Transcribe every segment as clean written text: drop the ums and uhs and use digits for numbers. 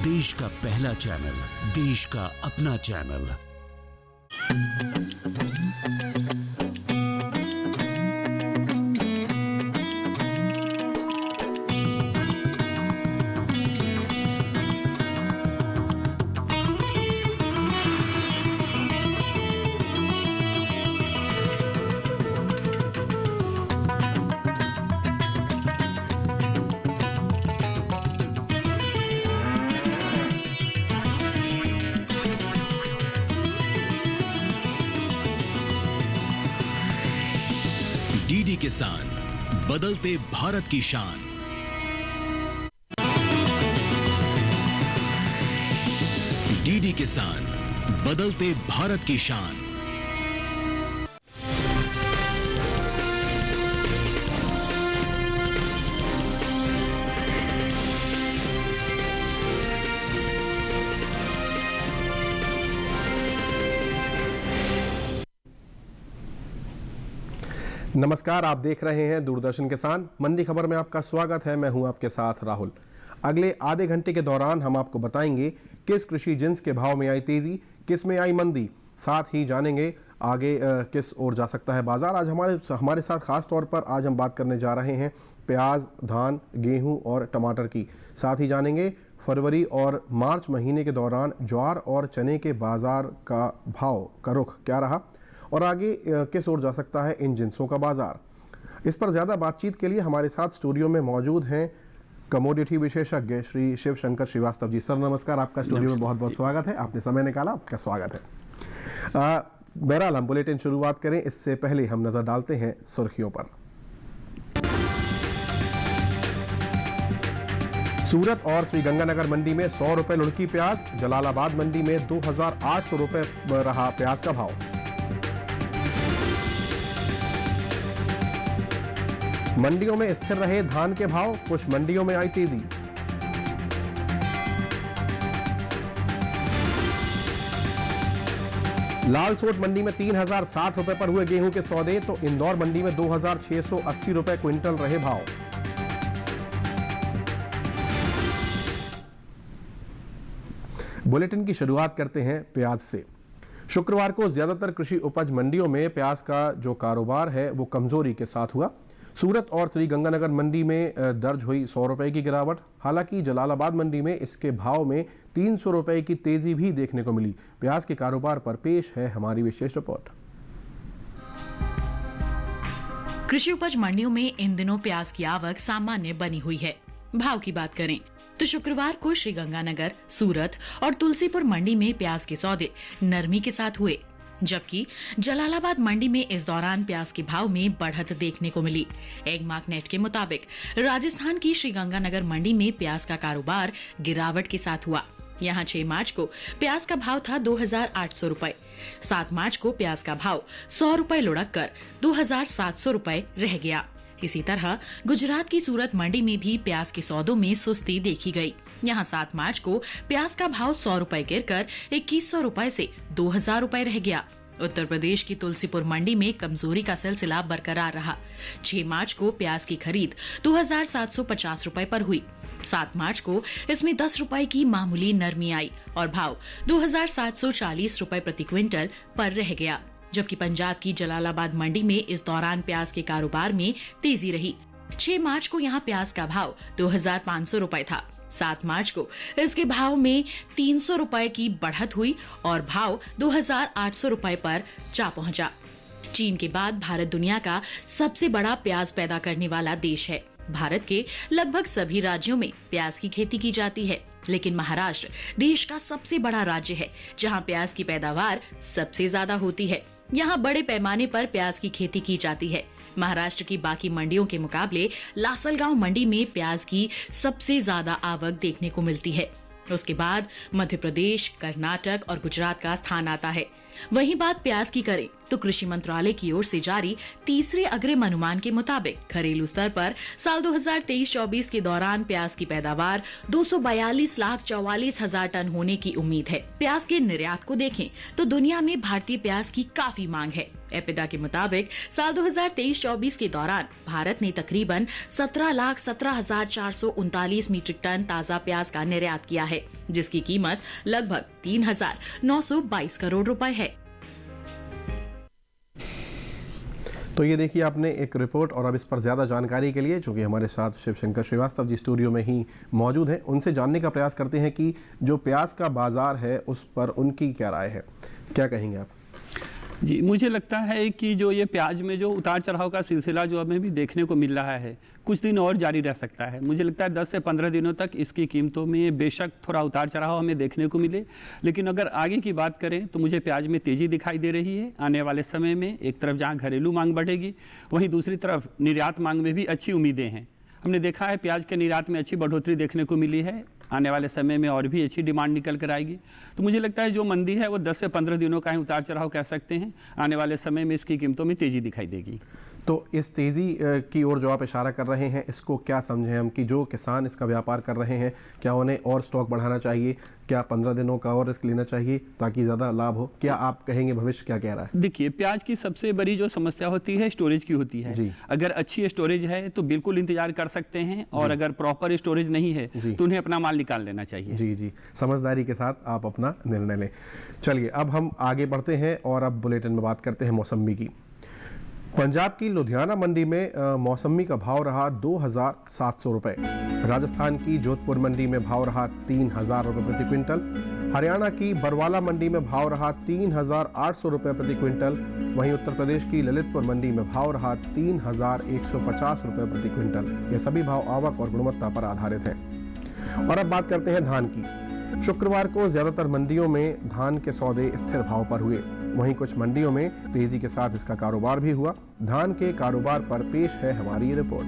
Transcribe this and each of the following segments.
देश का पहला चैनल, देश का अपना चैनल। डीडी किसान, बदलते भारत की शान। डीडी किसान, बदलते भारत की शान। नमस्कार, आप देख रहे हैं दूरदर्शन किसान। मंडी खबर में आपका स्वागत है। मैं हूं आपके साथ राहुल। अगले आधे घंटे के दौरान हम आपको बताएंगे किस कृषि जिन्स के भाव में आई तेजी, किस में आई मंदी। साथ ही जानेंगे आगे किस ओर जा सकता है बाजार। आज हमारे साथ खास तौर पर आज हम बात करने जा रहे हैं प्याज, धान, गेहूं और टमाटर की। साथ ही जानेंगे फरवरी और मार्च महीने के दौरान ज्वार और चने के बाजार का भाव का रुख क्या रहा और आगे किस ओर जा सकता है इन जिन्सों का बाजार। इस पर ज़्यादा बातचीत के लिए हमारे साथ स्टूडियो में मौजूद हैं कमोडिटी विशेषज्ञ श्री शिव शंकर श्रीवास्तव जी। सर नमस्कार, आपका स्टूडियो में बहुत बहुत स्वागत है। आपने समय निकाला, आपका स्वागत है। बहरहाल हम बुलेटिन शुरुआत करें इससे पहले हम नज़र डालते हैं सुर्खियों पर। सूरत और श्रीगंगानगर मंडी में 100 रुपए लुढ़की प्याज, जलालाबाद मंडी में 2800 रुपए रहा प्याज का भाव। मंडियों में स्थिर रहे धान के भाव, कुछ मंडियों में आई तेजी। लालसोट मंडी में 3060 रुपए पर हुए गेहूं के सौदे, तो इंदौर मंडी में 2680 रुपए क्विंटल रहे भाव। बुलेटिन की शुरुआत करते हैं प्याज से। शुक्रवार को ज्यादातर कृषि उपज मंडियों में प्याज का जो कारोबार है वो कमजोरी के साथ हुआ। सूरत और श्रीगंगानगर मंडी में दर्ज हुई 100 रुपए की गिरावट। हालांकि जलालाबाद मंडी में इसके भाव में 300 रुपए की तेजी भी देखने को मिली। प्याज के कारोबार पर पेश है हमारी विशेष रिपोर्ट। कृषि उपज मंडियों में इन दिनों प्याज की आवक सामान्य बनी हुई है। भाव की बात करें तो शुक्रवार को श्रीगंगानगर, सूरत और तुलसीपुर मंडी में प्याज के सौदे नरमी के साथ हुए, जबकि जलालाबाद मंडी में इस दौरान प्याज के भाव में बढ़त देखने को मिली। एगमार्कनेट के मुताबिक राजस्थान की श्रीगंगानगर मंडी में प्याज का कारोबार गिरावट के साथ हुआ। यहां 6 मार्च को प्याज का भाव था 2800 रुपए। 7 मार्च को प्याज का भाव 100 रुपए लुढ़क कर 2700 रुपए रह गया। इसी तरह गुजरात की सूरत मंडी में भी प्याज के सौदों में सुस्ती देखी गई। यहां 7 मार्च को प्याज का भाव 100 रुपए गिरकर 2100 रुपए से 2000 रुपए रह गया। उत्तर प्रदेश की तुलसीपुर मंडी में कमजोरी का सिलसिला बरकरार रहा। 6 मार्च को प्याज की खरीद 2750 रुपए पर हुई। 7 मार्च को इसमें 10 रुपए की मामूली नरमी आई और भाव 2740 रुपए प्रति क्विंटल पर रह गया। जबकि पंजाब की जलालाबाद मंडी में इस दौरान प्याज के कारोबार में तेजी रही। 6 मार्च को यहां प्याज का भाव 2500 रुपए था। 7 मार्च को इसके भाव में 300 रुपए की बढ़त हुई और भाव 2800 रुपए पर जा पहुंचा। चीन के बाद भारत दुनिया का सबसे बड़ा प्याज पैदा करने वाला देश है। भारत के लगभग सभी राज्यों में प्याज की खेती की जाती है, लेकिन महाराष्ट्र देश का सबसे बड़ा राज्य है जहां प्याज की पैदावार सबसे ज्यादा होती है। यहाँ बड़े पैमाने पर प्याज की खेती की जाती है। महाराष्ट्र की बाकी मंडियों के मुकाबले लासलगांव मंडी में प्याज की सबसे ज्यादा आवक देखने को मिलती है। उसके बाद मध्य प्रदेश, कर्नाटक और गुजरात का स्थान आता है। वहीं बात प्याज की करें तो कृषि मंत्रालय की ओर से जारी तीसरे अग्रिम अनुमान के मुताबिक घरेलू स्तर पर साल 2023-24 के दौरान प्याज की पैदावार 242,44,000 टन होने की उम्मीद है। प्याज के निर्यात को देखें तो दुनिया में भारतीय प्याज की काफी मांग है। एपिडा के मुताबिक साल 2023-24 के दौरान भारत ने तकरीबन 17,17,439 मीट्रिक टन ताजा प्याज का निर्यात किया है, जिसकी कीमत लगभग 3,922 करोड़ रुपए है। तो ये देखिए आपने एक रिपोर्ट, और अब इस पर ज़्यादा जानकारी के लिए चूँकि हमारे साथ शिवशंकर श्रीवास्तव जी स्टूडियो में ही मौजूद हैं, उनसे जानने का प्रयास करते हैं कि जो प्याज का बाज़ार है उस पर उनकी क्या राय है। क्या कहेंगे आप? जी, मुझे लगता है कि जो ये प्याज में जो उतार चढ़ाव का सिलसिला जो हमें भी देखने को मिल रहा है, कुछ दिन और जारी रह सकता है। मुझे लगता है 10 से 15 दिनों तक इसकी कीमतों में बेशक थोड़ा उतार चढ़ाव हमें देखने को मिले, लेकिन अगर आगे की बात करें तो मुझे प्याज में तेज़ी दिखाई दे रही है आने वाले समय में। एक तरफ जहां घरेलू मांग बढ़ेगी, वहीं दूसरी तरफ निर्यात मांग में भी अच्छी उम्मीदें हैं। हमने देखा है प्याज के निर्यात में अच्छी बढ़ोतरी देखने को मिली है, आने वाले समय में और भी अच्छी डिमांड निकल कर आएगी। तो मुझे लगता है जो मंदी है वो 10 से 15 दिनों का ही उतार चढ़ाव कह सकते हैं। आने वाले समय में इसकी कीमतों में तेज़ी दिखाई देगी। तो इस तेज़ी की ओर जो आप इशारा कर रहे हैं, इसको क्या समझें हम कि जो किसान इसका व्यापार कर रहे हैं, क्या उन्हें और स्टॉक बढ़ाना चाहिए? क्या 15 दिनों का और रिस्क लेना चाहिए ताकि ज़्यादा लाभ हो? क्या आप कहेंगे भविष्य क्या कह रहा है? देखिए, प्याज की सबसे बड़ी जो समस्या होती है स्टोरेज की होती है। अगर अच्छी स्टोरेज है तो बिल्कुल इंतजार कर सकते हैं, और अगर प्रॉपर स्टोरेज नहीं है तो उन्हें अपना माल निकाल लेना चाहिए। जी जी, समझदारी के साथ आप अपना निर्णय लें। चलिए अब हम आगे बढ़ते हैं और अब बुलेटिन में बात करते हैं मौसमी की। पंजाब की लुधियाना मंडी में मौसमी का भाव रहा 2,700 रुपये। राजस्थान की जोधपुर मंडी में भाव रहा 3,000 रुपये प्रति क्विंटल। हरियाणा की बरवाला मंडी में भाव रहा 3,800 रुपये प्रति क्विंटल। वहीं उत्तर प्रदेश की ललितपुर मंडी में भाव रहा 3,150 रुपये प्रति क्विंटल। ये सभी भाव आवक और गुणवत्ता पर आधारित हैं। और अब बात करते हैं धान की। शुक्रवार को ज्यादातर मंडियों में धान के सौदे स्थिर भाव पर हुए, वहीं कुछ मंडियों में तेजी के साथ इसका कारोबार भी हुआ। धान के कारोबार पर पेश है हमारी रिपोर्ट।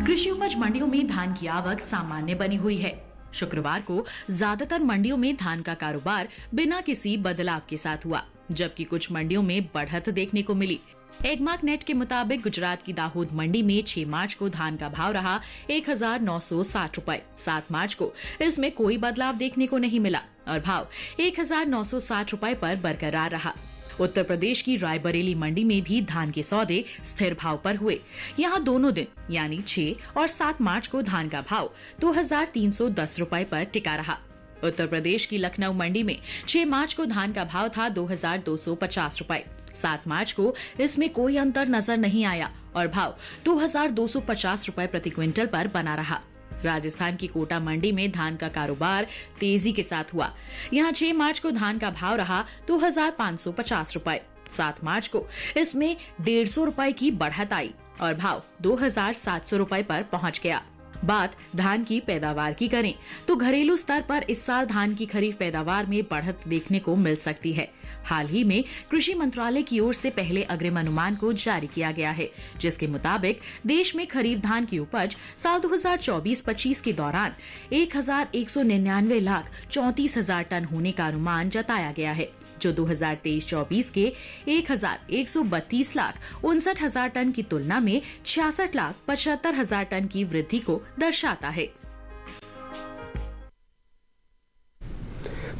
कृषि उपज मंडियों में धान की आवक सामान्य बनी हुई है। शुक्रवार को ज्यादातर मंडियों में धान का कारोबार बिना किसी बदलाव के साथ हुआ, जबकि कुछ मंडियों में बढ़त देखने को मिली। एगमार्क नेट के मुताबिक गुजरात की दाहोद मंडी में 6 मार्च को धान का भाव रहा 1,960 रुपए। 7 मार्च को इसमें कोई बदलाव देखने को नहीं मिला और भाव 1,960 रुपए पर बरकरार रहा। उत्तर प्रदेश की रायबरेली मंडी में भी धान के सौदे स्थिर भाव पर हुए। यहाँ दोनों दिन यानी 6 और 7 मार्च को धान का भाव 2,310 रुपए पर टिका रहा। उत्तर प्रदेश की लखनऊ मंडी में 6 मार्च को धान का भाव था 2,250 रुपए। 7 मार्च को इसमें कोई अंतर नजर नहीं आया और भाव 2,250 रुपए प्रति क्विंटल पर बना रहा। राजस्थान की कोटा मंडी में धान का कारोबार तेजी के साथ हुआ। यहाँ 6 मार्च को धान का भाव रहा 2,550 रुपए। 7 मार्च को इसमें 150 रुपए की बढ़त आई और भाव 2,700 रुपए पर पहुंच गया। बात धान की पैदावार की करें तो घरेलू स्तर पर इस साल धान की खरीफ पैदावार में बढ़त देखने को मिल सकती है। हाल ही में कृषि मंत्रालय की ओर से पहले अग्रिम अनुमान को जारी किया गया है, जिसके मुताबिक देश में खरीफ धान की उपज साल 2024-25 के दौरान 1,199,34,000 टन होने का अनुमान जताया गया है, जो 2023-24 के 1,132,59,000 टन की तुलना में 66,75,000 टन की वृद्धि को दर्शाता है।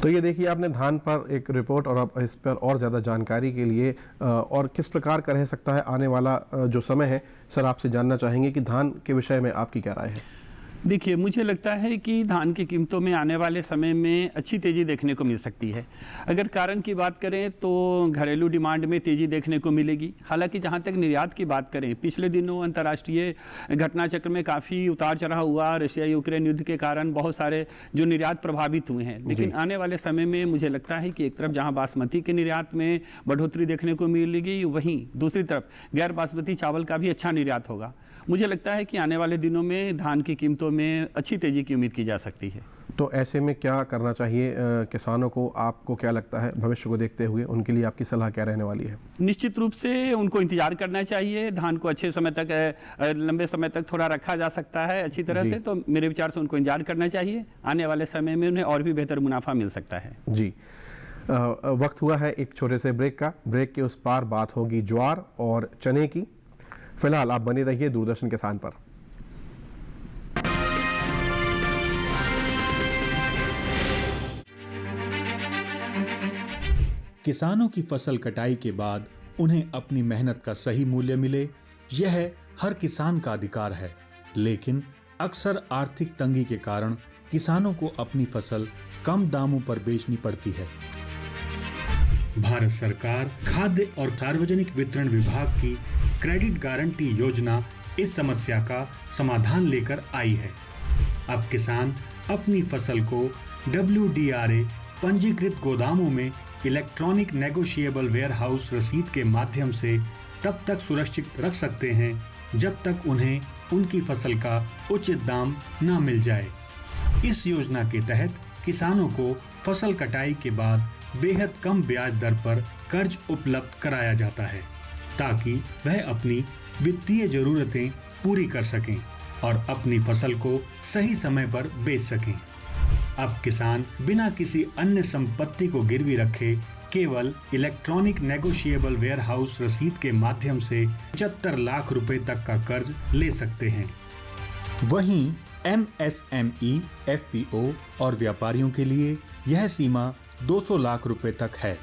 तो ये देखिए आपने धान पर एक रिपोर्ट, और अब इस पर और ज़्यादा जानकारी के लिए और किस प्रकार का रह सकता है आने वाला जो समय है, सर आपसे जानना चाहेंगे कि धान के विषय में आपकी क्या राय है? देखिए, मुझे लगता है कि धान की कीमतों में आने वाले समय में अच्छी तेज़ी देखने को मिल सकती है। अगर कारण की बात करें तो घरेलू डिमांड में तेज़ी देखने को मिलेगी। हालांकि जहां तक निर्यात की बात करें, पिछले दिनों अंतर्राष्ट्रीय घटनाचक्र में काफ़ी उतार चढ़ाव हुआ। रशिया यूक्रेन युद्ध के कारण बहुत सारे जो निर्यात प्रभावित हुए हैं, लेकिन आने वाले समय में मुझे लगता है कि एक तरफ जहाँ बासमती के निर्यात में बढ़ोतरी देखने को मिलेगी, वहीं दूसरी तरफ गैर बासमती चावल का भी अच्छा निर्यात होगा। मुझे लगता है कि आने वाले दिनों में धान की कीमतों में अच्छी तेजी की उम्मीद की जा सकती है। तो ऐसे में क्या करना चाहिए किसानों को? आपको क्या लगता है भविष्य को देखते हुए उनके लिए आपकी सलाह क्या रहने वाली है? निश्चित रूप से उनको इंतजार करना चाहिए। धान को अच्छे समय तक, लंबे समय तक थोड़ा रखा जा सकता है अच्छी तरह से, तो मेरे विचार से उनको इंतजार करना चाहिए। आने वाले समय में उन्हें और भी बेहतर मुनाफा मिल सकता है। जी, वक्त हुआ है एक छोटे से ब्रेक का। ब्रेक के उस पार बात होगी ज्वार और चने की। फिलहाल आप बने रहिए दूरदर्शन किसान पर। किसानों की फसल कटाई के बाद उन्हें अपनी मेहनत का सही मूल्य मिले, यह हर किसान का अधिकार है। लेकिन अक्सर आर्थिक तंगी के कारण किसानों को अपनी फसल कम दामों पर बेचनी पड़ती है। भारत सरकार खाद्य और सार्वजनिक वितरण विभाग की क्रेडिट गारंटी योजना इस समस्या का समाधान लेकर आई है। अब किसान अपनी फसल को WDRA पंजीकृत गोदामों में इलेक्ट्रॉनिक नेगोशिएबल वेयरहाउस रसीद के माध्यम से तब तक सुरक्षित रख सकते हैं जब तक उन्हें उनकी फसल का उचित दाम न मिल जाए। इस योजना के तहत किसानों को फसल कटाई के बाद बेहद कम ब्याज दर पर कर्ज उपलब्ध कराया जाता है ताकि वह अपनी वित्तीय जरूरतें पूरी कर सकें और अपनी फसल को सही समय पर बेच सकें। अब किसान बिना किसी अन्य संपत्ति को गिरवी रखे केवल इलेक्ट्रॉनिक नेगोशिएबल वेयरहाउस रसीद के माध्यम से 75 लाख रुपए तक का कर्ज ले सकते हैं। वहीं MSME, FPO और व्यापारियों के लिए यह सीमा 200 लाख रुपए तक है।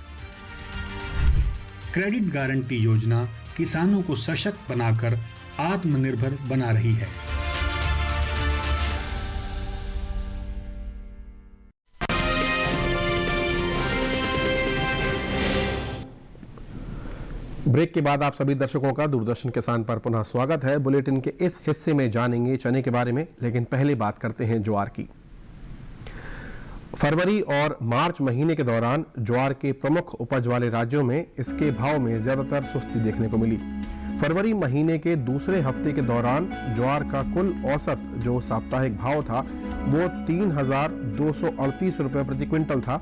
क्रेडिट गारंटी योजना किसानों को सशक्त बनाकर आत्मनिर्भर बना रही है। ब्रेक के बाद आप सभी दर्शकों का दूरदर्शन किसान पर पुनः स्वागत है। बुलेटिन के इस हिस्से में जानेंगे चने के बारे में, लेकिन पहले बात करते हैं ज्वार की। फरवरी और मार्च महीने के दौरान ज्वार के प्रमुख उपज वाले राज्यों में इसके भाव में ज्यादातर सुस्ती देखने को मिली। फरवरी महीने के दूसरे हफ्ते के दौरान ज्वार का कुल औसत जो साप्ताहिक भाव था वो 3,238 रुपए प्रति क्विंटल था।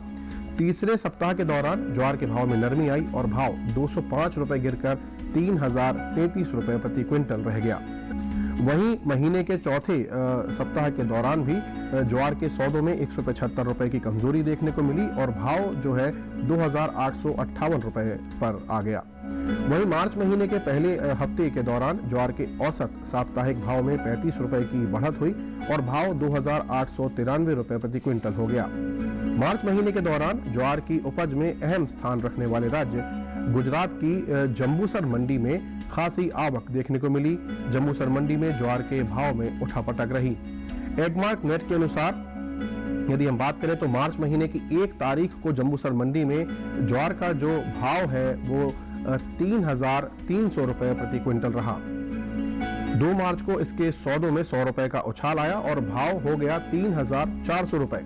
तीसरे सप्ताह के दौरान ज्वार के भाव में नरमी आई और भाव 205 रुपए गिरकर 3,033 रुपए प्रति क्विंटल रह गया। वहीं महीने के चौथे सप्ताह के दौरान भी ज्वार के सौदों में 175 रुपए की कमजोरी देखने को मिली और भाव जो है 2,858 रुपए पर आ गया। वहीं मार्च महीने के पहले हफ्ते के दौरान ज्वार के औसत साप्ताहिक भाव में 35 रुपए की बढ़त हुई और भाव 2,893 रुपए प्रति क्विंटल हो गया। मार्च महीने के दौरान ज्वार की उपज में अहम स्थान रखने वाले राज्य गुजरात की जंबूसर मंडी में खासी आवक देखने को मिली। जंबूसर मंडी में ज्वार के भाव में उठापटक रही। एगमार्क नेट के अनुसार यदि हम बात करें तो मार्च महीने की 1 तारीख को जंबूसर मंडी में ज्वार का जो भाव है वो 3,300 रुपए प्रति क्विंटल रहा। 2 मार्च को इसके सौदों में 100 रुपए का उछाल आया और भाव हो गया 3,400 रुपए।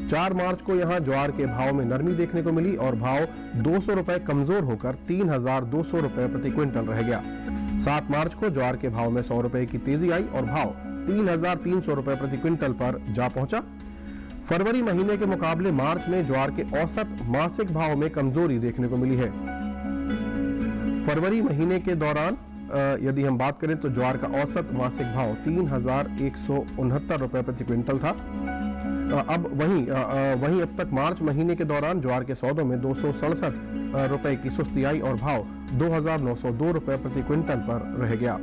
4 मार्च को यहां ज्वार के भाव में नरमी देखने को मिली और भाव 200 रुपए कमजोर होकर 3,200 रुपए प्रति क्विंटल रह गया। 7 मार्च को ज्वार के भाव में 100 रुपए की तेजी आई और भाव 3,300 रुपए प्रति क्विंटल पर जा पहुंचा। फरवरी महीने के मुकाबले मार्च में ज्वार के औसत मासिक भाव में कमजोरी देखने को मिली है। फरवरी महीने के दौरान यदि हम बात करें तो ज्वार का औसत मासिक भाव 3,169 रुपए प्रति क्विंटल था। अब वहीं अब तक मार्च महीने के दौरान ज्वार के सौदों में 267 रुपए की सुस्ती आई और भाव 2,902 रुपए प्रति क्विंटल पर रह गया।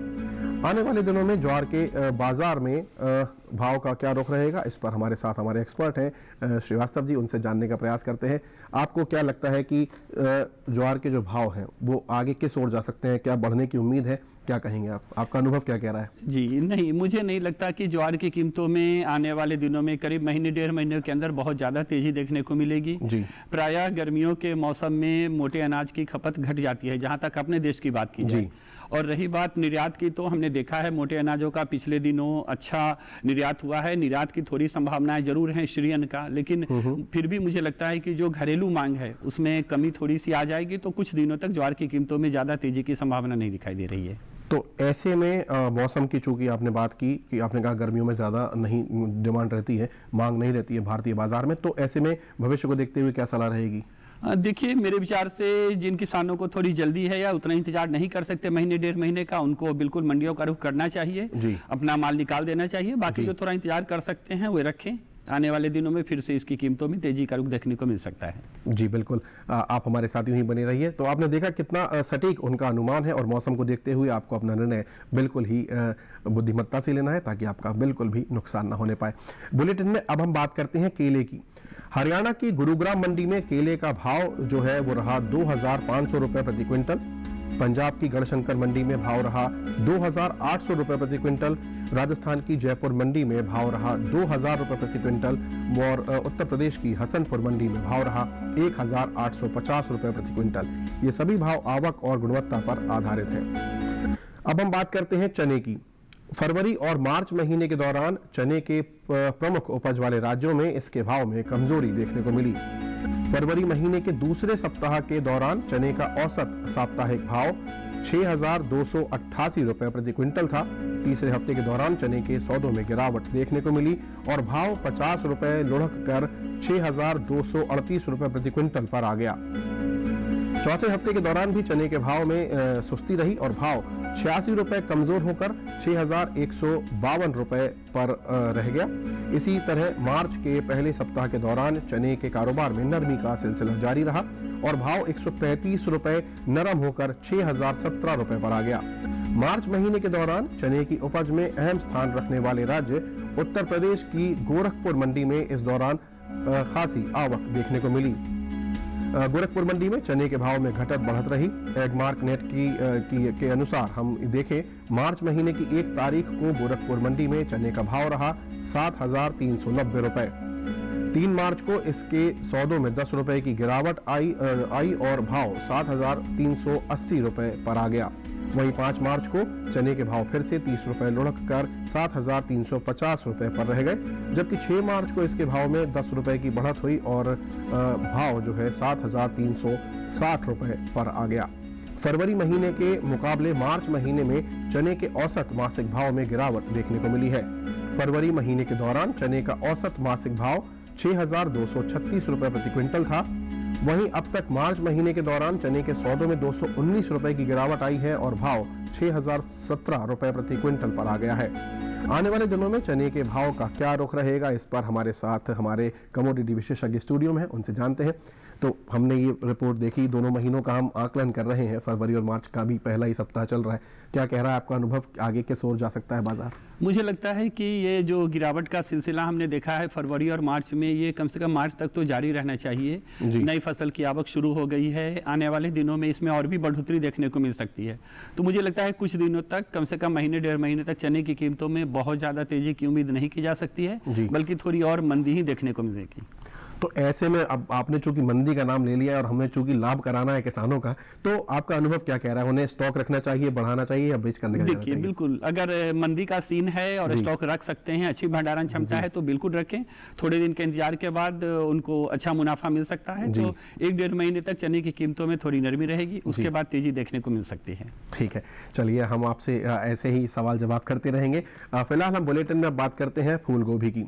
आने वाले दिनों में ज्वार के बाजार में भाव का क्या रुख रहेगा, इस पर हमारे साथ हमारे एक्सपर्ट हैं श्रीवास्तव जी, उनसे जानने का प्रयास करते हैं। आपको क्या लगता है कि ज्वार के जो भाव हैं वो आगे किस ओर जा सकते हैं? क्या बढ़ने की उम्मीद है? क्या कहेंगे आप? आपका अनुभव क्या कह रहा है? जी नहीं, मुझे नहीं लगता कि ज्वार की कीमतों में आने वाले दिनों में करीब महीने 1.5 महीने के अंदर बहुत ज़्यादा तेजी देखने को मिलेगी। जी। प्रायः गर्मियों के मौसम में मोटे अनाज की खपत घट जाती है जहाँ तक अपने देश की बात की जाए। और रही बात निर्यात की, तो हमने देखा है मोटे अनाजों का पिछले दिनों अच्छा निर्यात हुआ है। निर्यात की थोड़ी संभावनाएं जरूर हैं श्रीयन का, लेकिन फिर भी मुझे लगता है कि जो घरेलू मांग है उसमें कमी थोड़ी सी आ जाएगी, तो कुछ दिनों तक ज्वार की कीमतों में ज़्यादा तेजी की संभावना नहीं दिखाई दे रही है। तो ऐसे में मौसम की, चूंकि आपने बात की कि आपने कहा गर्मियों में ज़्यादा नहीं डिमांड रहती है, मांग नहीं रहती है भारतीय बाजार में, तो ऐसे में भविष्य को देखते हुए क्या सलाह रहेगी? देखिए, मेरे विचार से जिन किसानों को थोड़ी जल्दी है या उतना इंतजार नहीं कर सकते महीने डेढ़ महीने का, उनको बिल्कुल मंडियों का रुख करना चाहिए, अपना माल निकाल देना चाहिए। बाकी जो थोड़ा इंतजार कर सकते हैं वो रखें, आने वाले दिनों में फिर से इसकी कीमतों में तेजी का रुख देखने को मिल सकता है। जी बिल्कुल, आप हमारे साथ यूं ही बने रहिए। तो आपने देखा कितना सटीक उनका अनुमान है, और मौसम को देखते हुए आपको अपना निर्णय बिल्कुल ही बुद्धिमत्ता से लेना है, ताकि आपका बिल्कुल भी नुकसान ना होने पाए। बुलेटिन में अब हम बात करते हैं केले की। हरियाणा की गुरुग्राम मंडी में केले का भाव जो है वो रहा 2,500 रुपए प्रति क्विंटल। पंजाब की गढ़शंकर मंडी में भाव रहा 2,800 रुपए प्रति क्विंटल। राजस्थान की जयपुर मंडी में भाव रहा 2,000 रुपए प्रति क्विंटल, और उत्तर प्रदेश की हसनपुर मंडी में भाव रहा 1,850 रुपए प्रति क्विंटल। ये सभी भाव आवक और गुणवत्ता पर आधारित है। अब हम बात करते हैं चने की। फरवरी और मार्च महीने के दौरान चने के प्रमुख उपज वाले राज्यों में इसके भाव में कमजोरी देखने को मिली। फरवरी महीने के दूसरे सप्ताह के दौरान चने का औसत साप्ताहिक भाव 6,288 रुपए प्रति क्विंटल था। तीसरे हफ्ते के दौरान चने के सौदों में गिरावट देखने को मिली और भाव 50 रुपए लुढ़क कर 6,238 रुपए प्रति क्विंटल पर आ गया। चौथे हफ्ते के दौरान भी चने के भाव में सुस्ती रही और भाव 86 रुपए कमजोर होकर 6,152 रुपए पर रह गया। इसी तरह मार्च के पहले सप्ताह के दौरान चने के कारोबार में नरमी का सिलसिला जारी रहा और भाव 135 रुपए नरम होकर 6,017 रुपए पर आ गया। मार्च महीने के दौरान चने की उपज में अहम स्थान रखने वाले राज्य उत्तर प्रदेश की गोरखपुर मंडी में इस दौरान खासी आवक देखने को मिली। गोरखपुर मंडी में चने के भाव में घटत बढ़त रही। एगमार्क नेट के अनुसार हम देखें, मार्च महीने की 1 तारीख को गोरखपुर मंडी में चने का भाव रहा 7,390 रुपए। 3 मार्च को इसके सौदों में 10 रुपए की गिरावट आई और भाव 7,380 रुपए पर आ गया। वहीं 5 मार्च को चने के भाव फिर से 30 रुपए लुढ़क कर 7,350 रुपए पर रह गए, जबकि 6 मार्च को इसके भाव में 10 रुपए की बढ़त हुई और भाव जो है 7,360 रुपए पर आ गया। फरवरी महीने के मुकाबले मार्च महीने में चने के औसत मासिक भाव में गिरावट देखने को मिली है। फरवरी महीने के दौरान चने का औसत मासिक भाव 6,236 रुपए प्रति क्विंटल था। वहीं अब तक मार्च महीने के दौरान चने के सौदों में 219 रुपए की गिरावट आई है और भाव 6,017 रुपए प्रति क्विंटल पर आ गया है। आने वाले दिनों में चने के भाव का क्या रुख रहेगा, इस पर हमारे साथ हमारे कमोडिटी विशेषज्ञ स्टूडियो में हैं, उनसे जानते हैं। तो हमने ये रिपोर्ट देखी, दोनों महीनों का हम आकलन कर रहे हैं, फरवरी और मार्च का भी पहला ही सप्ताह चल रहा है। क्या कह रहा है आपका अनुभव, आगे किस ओर जा सकता है बाजार? मुझे लगता है कि ये जो गिरावट का सिलसिला हमने देखा है फरवरी और मार्च में, ये कम से कम मार्च तक तो जारी रहना चाहिए। नई फसल की आवक शुरू हो गई है, आने वाले दिनों में इसमें और भी बढ़ोतरी देखने को मिल सकती है। तो मुझे लगता है कुछ दिनों तक, कम से कम महीने डेढ़ महीने तक चने की कीमतों में बहुत ज़्यादा तेजी की उम्मीद नहीं की जा सकती है, बल्कि थोड़ी और मंदी ही देखने को मिलेगी। तो ऐसे में अब आपने चूंकि मंदी का नाम ले लिया और हमें चूंकि लाभ कराना है किसानों का, तो आपका अनुभव क्या कह रहा है? उन्हें स्टॉक रखना चाहिए, बढ़ाना चाहिए या बेच करने का? देखिए, बिल्कुल, अगर मंदी का सीन है और स्टॉक रख सकते हैं, अच्छी भंडारण क्षमता है, तो बिल्कुल रखें। थोड़े दिन के इंतजार के बाद उनको अच्छा मुनाफा मिल सकता है। तो 1-1.5 महीने तक चने की कीमतों में थोड़ी नरमी रहेगी, उसके बाद तेजी देखने को मिल सकती है। ठीक है, चलिए हम आपसे ऐसे ही सवाल जवाब करते रहेंगे। फिलहाल हम बुलेटिन में बात करते हैं फूल गोभी की।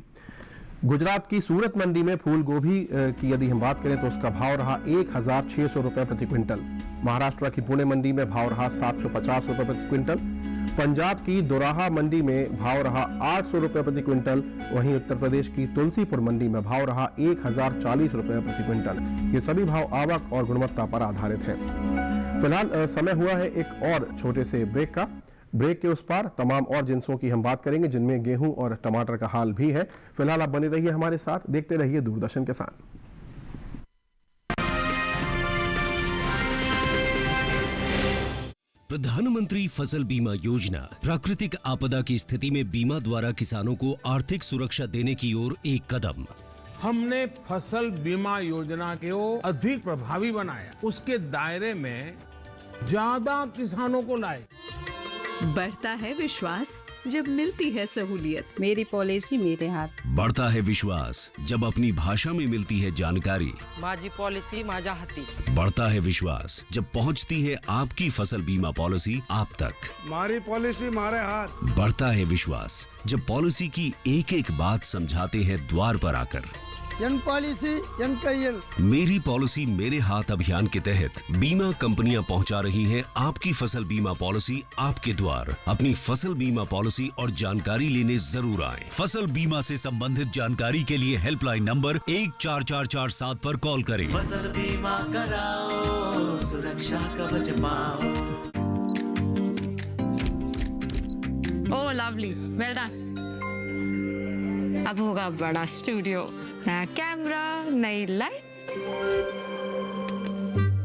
गुजरात की सूरत मंडी में फूल गोभी की यदि हम बात करें तो उसका भाव रहा 1,600 रुपए प्रति क्विंटल। महाराष्ट्र की पुणे मंडी में भाव रहा 750 रुपए प्रति क्विंटल। पंजाब की दोराहा मंडी में भाव रहा 800 रुपए प्रति क्विंटल। वहीं उत्तर प्रदेश की तुलसीपुर मंडी में भाव रहा 1,040 रुपए प्रति क्विंटल। ये सभी भाव आवक और गुणवत्ता पर आधारित है। फिलहाल समय हुआ है एक और छोटे से ब्रेक का। ब्रेक के उस पार तमाम और जिन्सों की हम बात करेंगे, जिनमें गेहूं और टमाटर का हाल भी है। फिलहाल आप बने रहिए हमारे साथ, देखते रहिए दूरदर्शन किसान। प्रधानमंत्री फसल बीमा योजना प्राकृतिक आपदा की स्थिति में बीमा द्वारा किसानों को आर्थिक सुरक्षा देने की ओर एक कदम। हमने फसल बीमा योजना को अधिक प्रभावी बनाया, उसके दायरे में ज्यादा किसानों को लाए। बढ़ता है विश्वास जब मिलती है सहूलियत। मेरी पॉलिसी मेरे हाथ। बढ़ता है विश्वास जब अपनी भाषा में मिलती है जानकारी। माझी पॉलिसी माझ्या हाती। बढ़ता है विश्वास जब पहुंचती है आपकी फसल बीमा पॉलिसी आप तक। मारी पॉलिसी मारे हाथ। बढ़ता है विश्वास जब पॉलिसी की एक एक बात समझाते हैं द्वार पर आकर। जन पॉलिसी जन कैयल। मेरी पॉलिसी मेरे हाथ अभियान के तहत बीमा कंपनियां पहुंचा रही हैं आपकी फसल बीमा पॉलिसी आपके द्वार। अपनी फसल बीमा पॉलिसी और जानकारी लेने जरूर आएं। फसल बीमा से संबंधित जानकारी के लिए हेल्पलाइन नंबर 14447 पर कॉल करें। फसल बीमा कराओ, सुरक्षा कवच पाओ। ओह लवली, वेल डन। अब होगा बड़ा स्टूडियो, नया कैमरा, नई लाइट्स,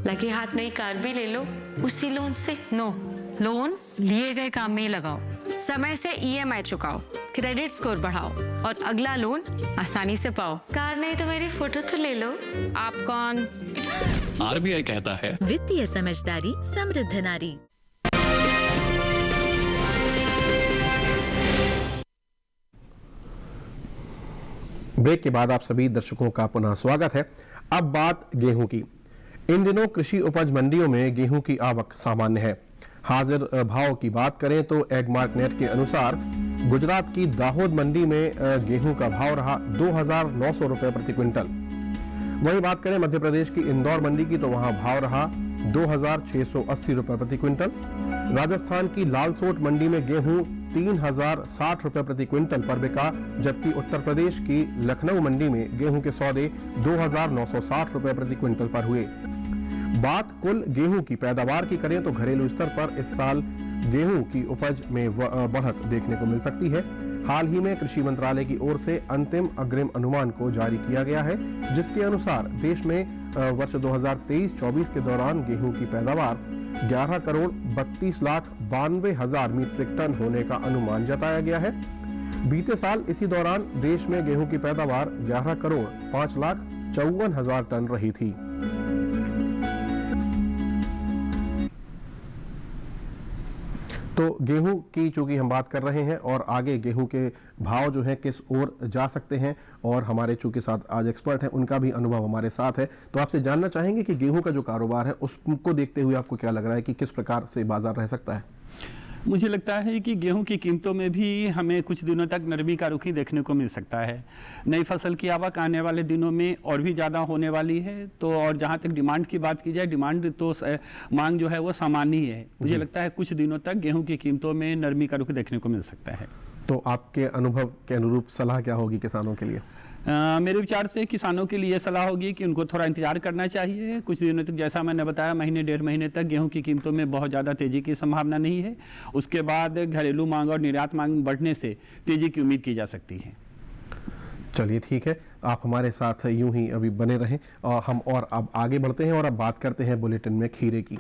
लगे हाथ नई कार भी ले लो उसी लोन से। नो, लोन लिए गए काम में ही लगाओ, समय से EMI चुकाओ, क्रेडिट स्कोर बढ़ाओ और अगला लोन आसानी से पाओ। कार नहीं तो मेरी फोटो तो ले लो। आप कौन? RBI कहता है वित्तीय समझदारी समृद्ध नारी। ब्रेक के बाद आप सभी दर्शकों का पुनः स्वागत है। अब बात गेहूं की। इन दिनों कृषि उपज मंडियों में गेहूं की आवक सामान्य है। हाजिर भाव की बात करें तो एगमार्क नेट के अनुसार गुजरात की दाहोद मंडी में गेहूं का भाव रहा 2,900 रुपए प्रति क्विंटल। वहीं बात करें मध्य प्रदेश की इंदौर मंडी की तो वहां भाव रहा 2,680 रुपए प्रति क्विंटल। राजस्थान की लालसोट मंडी में गेहूं 3,060 रुपए प्रति क्विंटल पर बिका, जबकि उत्तर प्रदेश की लखनऊ मंडी में गेहूं के सौदे 2,960 रुपए प्रति क्विंटल पर हुए। बात कुल गेहूं की पैदावार की करें तो घरेलू स्तर पर इस साल गेहूं की उपज में बढ़त देखने को मिल सकती है। हाल ही में कृषि मंत्रालय की ओर से अंतिम अग्रिम अनुमान को जारी किया गया है, जिसके अनुसार देश में वर्ष 2023-24 के दौरान गेहूं की पैदावार 11 करोड़ 32 लाख 92 हजार मीट्रिक टन होने का अनुमान जताया गया है। बीते साल इसी दौरान देश में गेहूं की पैदावार 11 करोड़ 5 लाख 54 हजार टन रही थी। तो गेहूं की चूंकि हम बात कर रहे हैं और आगे गेहूं के भाव जो है किस ओर जा सकते हैं, और हमारे चूंकि साथ आज एक्सपर्ट हैं उनका भी अनुभव हमारे साथ है, तो आपसे जानना चाहेंगे कि गेहूं का जो कारोबार है उसको देखते हुए आपको क्या लग रहा है कि किस प्रकार से बाजार रह सकता है? मुझे लगता है कि गेहूं की कीमतों में भी हमें कुछ दिनों तक नरमी का रुख ही देखने को मिल सकता है। नई फसल की आवक आने वाले दिनों में और भी ज़्यादा होने वाली है। तो और जहां तक डिमांड की बात की जाए, डिमांड तो मांग जो है वो सामान्य ही है। मुझे लगता है कुछ दिनों तक गेहूं की कीमतों में नरमी का रुख देखने को मिल सकता है। तो आपके अनुभव के अनुरूप सलाह क्या होगी किसानों के लिए? मेरे विचार से किसानों के लिए सलाह होगी कि उनको थोड़ा इंतजार करना चाहिए कुछ दिनों तक। जैसा मैंने बताया, महीने 1.5 महीने तक गेहूं की कीमतों में बहुत ज़्यादा तेजी की संभावना नहीं है। उसके बाद घरेलू मांग और निर्यात मांग बढ़ने से तेजी की उम्मीद की जा सकती है। चलिए ठीक है, आप हमारे साथ यूं ही अभी बने रहें और हम और अब आगे बढ़ते हैं और अब बात करते हैं बुलेटिन में खीरे की।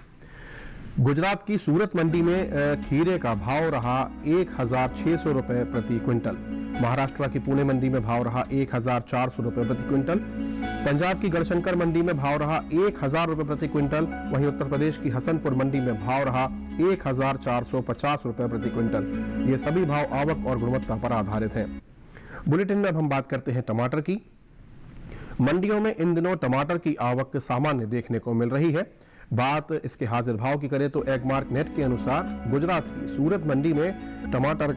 गुजरात की सूरत मंडी में खीरे का भाव रहा 1,600 रुपए प्रति क्विंटल। महाराष्ट्र की पुणे मंडी में भाव रहा 1,400 रुपए प्रति क्विंटल। पंजाब की गढ़शंकर मंडी में भाव रहा 1,000 रुपए प्रति क्विंटल। वहीं उत्तर प्रदेश की हसनपुर मंडी में भाव रहा 1,450 रुपए प्रति क्विंटल। ये सभी भाव आवक और गुणवत्ता पर आधारित हैं। बुलेटिन में अब हम बात करते हैं टमाटर की। मंडियों में इन दिनों टमाटर की आवक सामान्य देखने को मिल रही है। बात इसके हाजिर भाव की करें तो एगमार्क नेट के अनुसार गुजरात की सूरत मंडी में टमाटर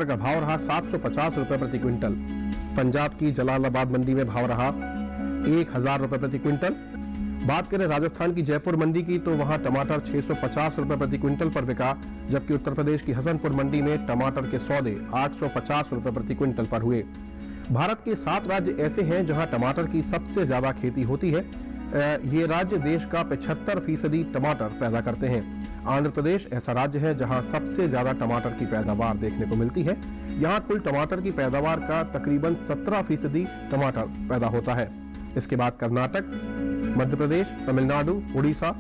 का भाव रहा 750 रुपए प्रति क्विंटल। पंजाब की जलालाबाद मंडी में भाव रहा 1,000 रुपए प्रति क्विंटल। बात करें राजस्थान की जयपुर मंडी की तो वहां टमाटर 650 रुपए प्रति क्विंटल पर बिका, जबकि उत्तर प्रदेश की हसनपुर मंडी में टमाटर के सौदे 850 रुपए प्रति क्विंटल पर हुए। भारत के 7 राज्य ऐसे हैं जहां टमाटर की सबसे ज्यादा खेती होती है। ये राज्य देश का 75% टमाटर पैदा करते हैं। आंध्र प्रदेश ऐसा राज्य है जहां सबसे ज्यादा टमाटर की पैदावार देखने को मिलती है। यहां कुल टमाटर की पैदावार का तकरीबन 17% टमाटर पैदा होता है। इसके बाद कर्नाटक, मध्य प्रदेश, तमिलनाडु, उड़ीसा,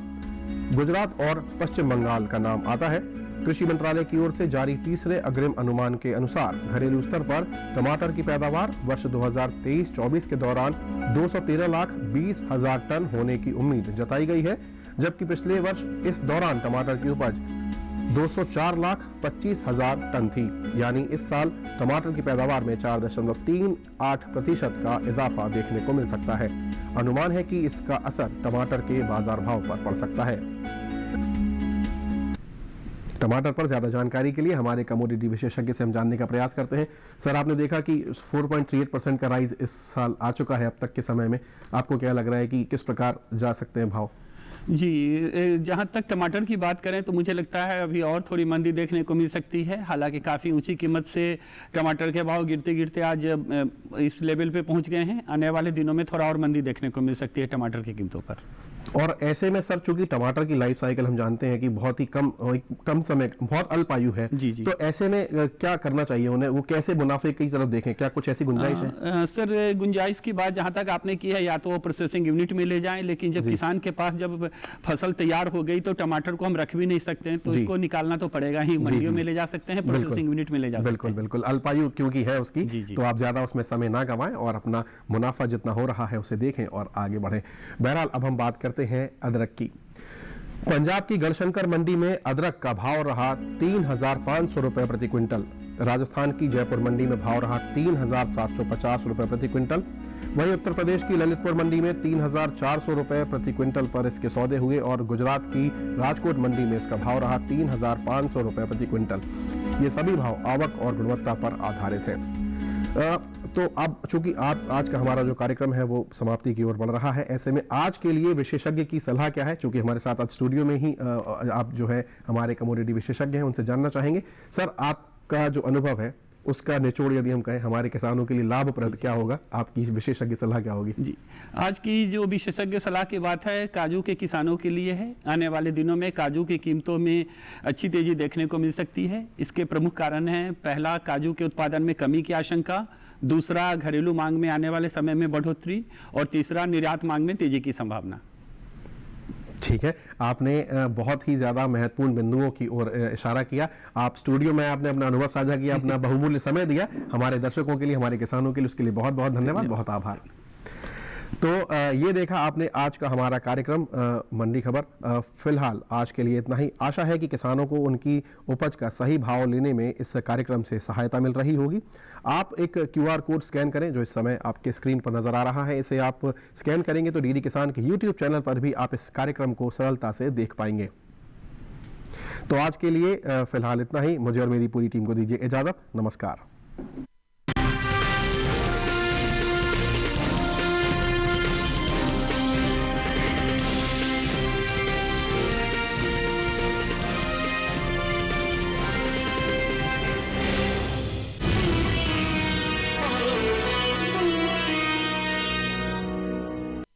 गुजरात और पश्चिम बंगाल का नाम आता है। कृषि मंत्रालय की ओर से जारी तीसरे अग्रिम अनुमान के अनुसार घरेलू स्तर पर टमाटर की पैदावार वर्ष 2023-24 के दौरान 213 लाख 20 हजार टन होने की उम्मीद जताई गई है, जबकि पिछले वर्ष इस दौरान टमाटर की उपज 204,25,000 टन थी। यानी इस साल टमाटर की पैदावार में 4.38% का इजाफा देखने को मिल सकता है। अनुमान है कि इसका असर टमाटर के बाजार भाव पर पड़ सकता है। टमाटर पर ज्यादा जानकारी के लिए हमारे कमोडिटी विशेषज्ञ से हम जानने का प्रयास करते हैं। सर, आपने देखा कि 4.38% का राइज इस साल आ चुका है अब तक के समय में। आपको क्या लग रहा है कि किस प्रकार जा सकते हैं भाव? जी, जहाँ तक टमाटर की बात करें तो मुझे लगता है अभी और थोड़ी मंदी देखने को मिल सकती है। हालांकि काफ़ी ऊंची कीमत से टमाटर के भाव गिरते गिरते आज इस लेवल पे पहुंच गए हैं। आने वाले दिनों में थोड़ा और मंदी देखने को मिल सकती है टमाटर की कीमतों पर। और ऐसे में सर, चूंकि टमाटर की लाइफ साइकिल हम जानते हैं कि बहुत ही कम समय, बहुत अल्प आयु है, जी। तो ऐसे में क्या करना चाहिए उन्हें? वो कैसे मुनाफे की तरफ देखें? क्या कुछ ऐसी गुंजाइश है? सर, गुंजाइश की बात जहां तक आपने की है, या तो वो प्रोसेसिंग यूनिट में ले जाएं, लेकिन जब किसान के पास जब फसल तैयार हो गई तो टमाटर को हम रख भी नहीं सकते हैं, तो इसको निकालना तो पड़ेगा ही। मंडियों में ले जा सकते हैं, प्रोसेसिंग यूनिट में ले जा सकते हैं। बिल्कुल अल्पायु क्योंकि है उसकी, तो आप ज्यादा उसमें समय ना गंवाएं और अपना मुनाफा जितना हो रहा है उसे देखें और आगे बढ़ें। बहरहाल, अब हम बात करते हैं अदरक की। पंजाब की गढ़शंकर मंडी में अदरक का भाव रहा 3,500 रुपए प्रति क्विंटल। राजस्थान की जयपुर मंडी में भाव रहा 3,750 रुपए प्रति क्विंटल। वहीं उत्तर प्रदेश की ललितपुर मंडी में 3,400 रुपए प्रति क्विंटल पर इसके सौदे हुए और गुजरात की राजकोट मंडी में इसका भाव रहा 3,500 रुपए प्रति क्विंटल। ये सभी भाव आवक और गुणवत्ता पर आधारित है। तो अब चूंकि आज का हमारा जो कार्यक्रम है वो समाप्ति की ओर बढ़ रहा है, ऐसे में आज के लिए विशेषज्ञ की सलाह क्या है? चूंकि हमारे साथ आज स्टूडियो में ही आप जो है हमारे कमोडिटी विशेषज्ञ हैं, उनसे जानना चाहेंगे। सर, आपका जो अनुभव है उसका निचोड़ यदि हम कहें हमारे किसानों के लिए लाभप्रद क्या होगा? आपकी विशेषज्ञ सलाह क्या होगी? जी, आज की जो विशेषज्ञ सलाह की बात है काजू के किसानों के लिए है। आने वाले दिनों में काजू की कीमतों में अच्छी तेजी देखने को मिल सकती है। इसके प्रमुख कारण हैं, पहला, काजू के उत्पादन में कमी की आशंका, दूसरा, घरेलू मांग में आने वाले समय में बढ़ोतरी, और तीसरा, निर्यात मांग में तेजी की संभावना। ठीक है, आपने बहुत ही ज्यादा महत्वपूर्ण बिंदुओं की ओर इशारा किया। आप स्टूडियो में आपने अपना अनुभव साझा किया, अपना बहुमूल्य समय दिया हमारे दर्शकों के लिए, हमारे किसानों के लिए, उसके लिए बहुत बहुत धन्यवाद, बहुत आभार। तो ये देखा आपने आज का हमारा कार्यक्रम मंडी खबर। फिलहाल आज के लिए इतना ही। आशा है कि किसानों को उनकी उपज का सही भाव लेने में इस कार्यक्रम से सहायता मिल रही होगी। आप एक QR कोड स्कैन करें जो इस समय आपके स्क्रीन पर नजर आ रहा है। इसे आप स्कैन करेंगे तो डीडी किसान के YouTube चैनल पर भी आप इस कार्यक्रम को सरलता से देख पाएंगे। तो आज के लिए फिलहाल इतना ही। मुझे और मेरी पूरी टीम को दीजिए इजाजत। नमस्कार।